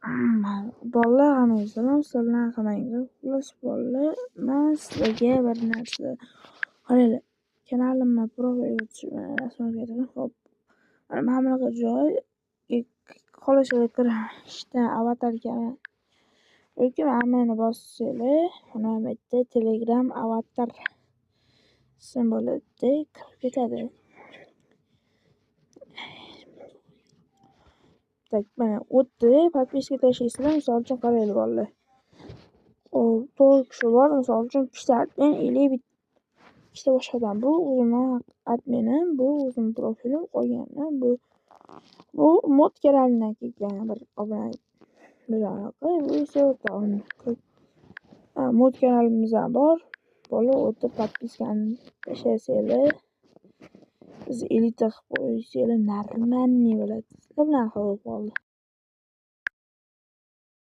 Bolalar, hammaga salom. Sizlar bilan hammanglar xullas bolalar. Men sizlarga bir narsa qaranglar. Kanalimni profilga tushman, rasmga aytaman. Xo'p, mana bunaqa joy xohlasanglar kirishdan avatar ekan. Yoki mana bossanglar, mana bu yerda Telegram avatar simvolida kirib ketadi. Tak, mana o'tdi, подписка tashlaysizlar, misol uchun qaranglar bolalar. Hop, 4 kishi bor, misol uchun ikkita admin, или ikkita boshqa odam. Bu o'zimning adminim, bu o'zim profilim, qolgani bu mod kanalidan kelgan bir obuna bunaqa. Bu esa o'rtog'im. Mod kanalimiz ham bor. Bola o'tib подпискani tashlasanglar, biz elita qilib qo'ysanglar, нормальный bo'ladi. Sizlar bilan xabar qoldi.